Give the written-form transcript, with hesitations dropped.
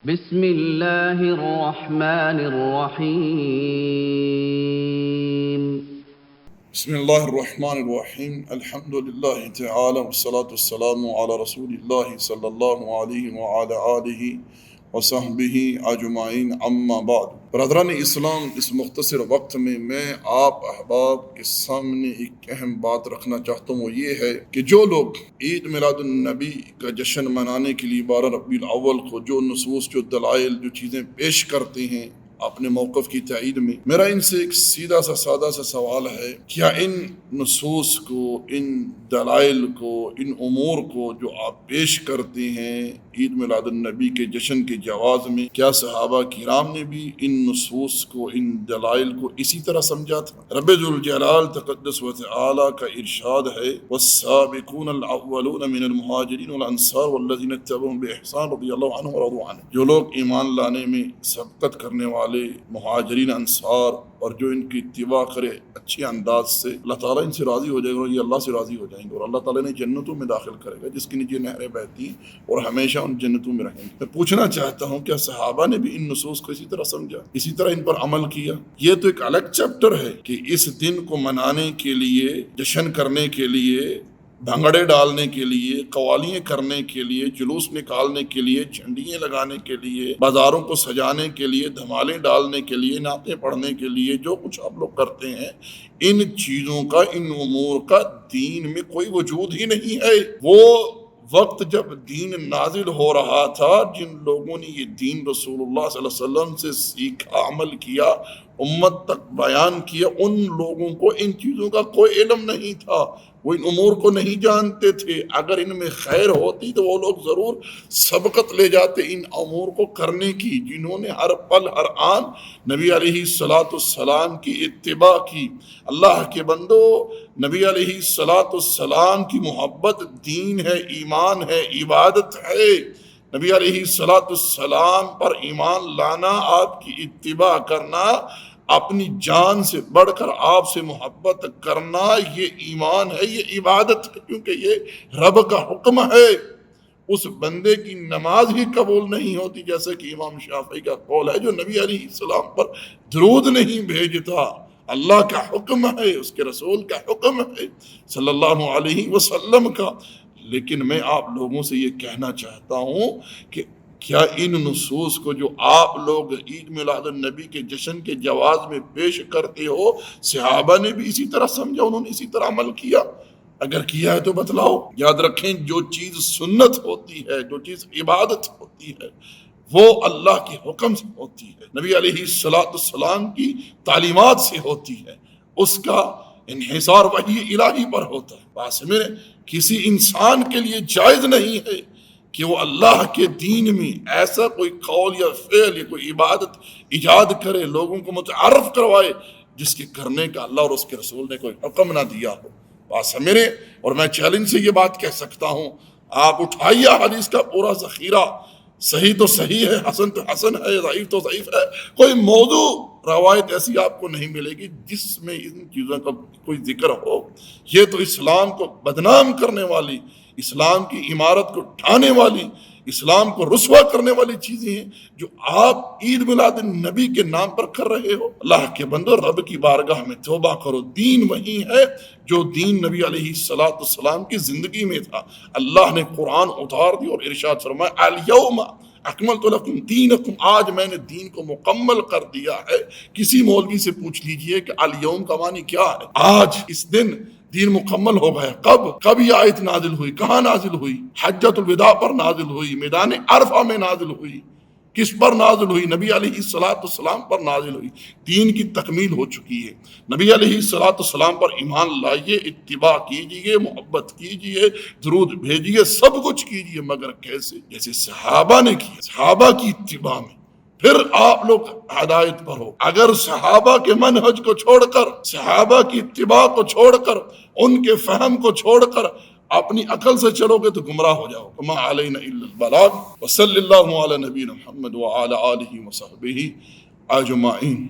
بسم اللہ الرحمن الرحیم بسم اللہ الرحمن الرحیم الحمد للہ تعالی والصلاة والسلام علی رسول اللہ صلی اللہ علیہ وعلی آلہ وصحبہ اجمعین اما بعد۔ برادران اسلام، اس مختصر وقت میں آپ احباب کے سامنے ایک اہم بات رکھنا چاہتا ہوں، وہ یہ ہے کہ جو لوگ عید میلاد النبی کا جشن منانے کے لیے 12 ربیع الاول کو جو نصوص، جو دلائل، جو چیزیں پیش کرتے ہیں اپنے موقف کی تائید میں، میرا ان سے ایک سیدھا سا سادہ سا سوال ہے، کیا ان نصوص کو، ان دلائل کو، ان امور کو جو آپ پیش کرتے ہیں عید میلاد النبی کے جشن کے جواز میں، کیا صحابہ کرام نے بھی ان نصوص کو، ان دلائل کو اسی طرح سمجھا تھا؟ رب ذوالجلال تقدس و تعالی کا ارشاد ہے، والسابقون الاولون من المہاجرین والانصار والذین اتبعوهم باحسان رضی اللہ عنہ ورضوا عنہ۔ جو لوگ ایمان لانے میں سبقت کرنے والے مہاجرین انصار اور جو ان کی اتباع کرے اچھے انداز سے، اللہ تعالیٰ ان سے راضی ہو جائے گا اور یہ اللہ سے راضی ہو جائیں گے، اور اللہ تعالیٰ نے جنتوں میں داخل کرے گا جس کے نیچے نہریں بہتی ہیں اور ہمیشہ ان جنتوں میں رہیں گے۔ میں پوچھنا چاہتا ہوں، کیا صحابہ نے بھی ان نصوص کو اسی طرح سمجھا، اسی طرح ان پر عمل کیا؟ یہ تو ایک الگ چیپٹر ہے کہ اس دن کو منانے کے لیے، جشن کرنے کے لیے، بھنگڑے ڈالنے کے لیے، قوالیاں کرنے کے لیے، جلوس نکالنے کے لیے، جھنڈیاں لگانے کے لیے، بازاروں کو سجانے کے لیے، دھمالے ڈالنے کے لیے، نعتیں پڑھنے کے لیے، جو کچھ آپ لوگ کرتے ہیں، ان چیزوں کا، ان امور کا دین میں کوئی وجود ہی نہیں ہے۔ وہ وقت جب دین نازل ہو رہا تھا، جن لوگوں نے یہ دین رسول اللہ صلی اللہ علیہ وسلم سے سیکھا، عمل کیا، امت تک بیان کیا، ان لوگوں کو ان چیزوں کا کوئی علم نہیں تھا، وہ ان امور کو نہیں جانتے تھے۔ اگر ان میں خیر ہوتی تو وہ لوگ ضرور سبقت لے جاتے ان امور کو کرنے کی، جنہوں نے ہر پل ہر آن نبی علیہ السلام کی اتباع کی۔ اللہ کے بندو، نبی علیہ السلام کی محبت دین ہے، ایمان ہے، عبادت ہے۔ نبی علیہ السلام پر ایمان لانا، آپ کی اتباع کرنا، اپنی جان سے بڑھ کر آپ سے محبت کرنا، یہ ایمان ہے، یہ عبادت ہے، کیونکہ یہ رب کا حکم ہے۔ اس بندے کی نماز ہی قبول نہیں ہوتی، جیسے کہ امام شافعی کا قول ہے، جو نبی علیہ السلام پر درود نہیں بھیجتا۔ اللہ کا حکم ہے، اس کے رسول کا حکم ہے صلی اللہ علیہ وسلم کا۔ لیکن میں آپ لوگوں سے یہ کہنا چاہتا ہوں کہ کیا ان نصوص کو جو آپ لوگ عید میلاد النبی کے جشن کے جواز میں پیش کرتے ہو، صحابہ نے بھی اسی طرح سمجھا، انہوں نے اسی طرح عمل کیا؟ اگر کیا ہے تو بتلاؤ۔ یاد رکھیں، جو چیز سنت ہوتی ہے، جو چیز عبادت ہوتی ہے، وہ اللہ کے حکم سے ہوتی ہے، نبی علیہ السلام کی تعلیمات سے ہوتی ہے، اس کا انحصار وحی الہی پر ہوتا ہے۔ بات سمجھے؟ کسی انسان کے لیے جائز نہیں ہے کہ وہ اللہ کے دین میں ایسا کوئی قول یا فعل یا کوئی عبادت ایجاد کرے، لوگوں کو متعارف کروائے، جس کے کرنے کا اللہ اور اس کے رسول نے کوئی حکم نہ دیا ہو۔ بات سمجھے؟ اور میں چیلنج سے یہ بات کہہ سکتا ہوں، آپ اٹھائیے حدیث کا پورا ذخیرہ، صحیح تو صحیح ہے، حسن تو حسن ہے، ضعیف تو ضعیف ہے، کوئی موضوع روایت ایسی آپ کو نہیں ملے گی جس میں ان چیزوں کا کوئی ذکر ہو۔ یہ تو اسلام کو بدنام کرنے والی، اسلام کی عمارت کو ڈھانے والی، اسلام کو رسوا کرنے والی چیزیں ہیں جو آپ عید میلاد النبی کے نام پر کر رہے ہو۔ اللہ کے بندو، رب کی بارگاہ میں توبہ کرو۔ دین وہی ہے جو دین نبی علیہ السلام کی زندگی میں تھا۔ اللہ نے قرآن اتار دی اور ارشاد فرمایا، الیوم اکملت لکم دینکم، آج میں نے دین کو مکمل کر دیا ہے۔ کسی مولوی سے پوچھ لیجئے کہ الیوم کا معنی کیا ہے؟ آج، اس دن دین مکمل ہو گیا۔ کب یہ آیت نازل ہوئی؟ کہاں نازل ہوئی؟ حجۃ الوداع پر نازل ہوئی، میدان عرفہ میں نازل ہوئی۔ کس پر نازل ہوئی؟ نبی علیہ السلام پر نازل ہوئی۔ دین کی تکمیل ہو چکی ہے۔ نبی علیہ السلام پر ایمان لائیے، اتباع کیجئے، محبت کیجئے، درود بھیجئے، سب کچھ کیجئے، مگر کیسے؟ جیسے صحابہ نے کیا، صحابہ کی اتباع میں، پھر آپ لوگ ہدایت پر ہو۔ اگر صحابہ کے منہج کو چھوڑ کر، صحابہ کی اتباع کو چھوڑ کر، ان کے فہم کو چھوڑ کر اپنی عقل سے چلو گے تو گمراہ ہو جاؤ۔ وما علینا الا البلاغ، وصلی اللہ علی نبینا محمد وعلی آلہ وصحبہ اجمعین۔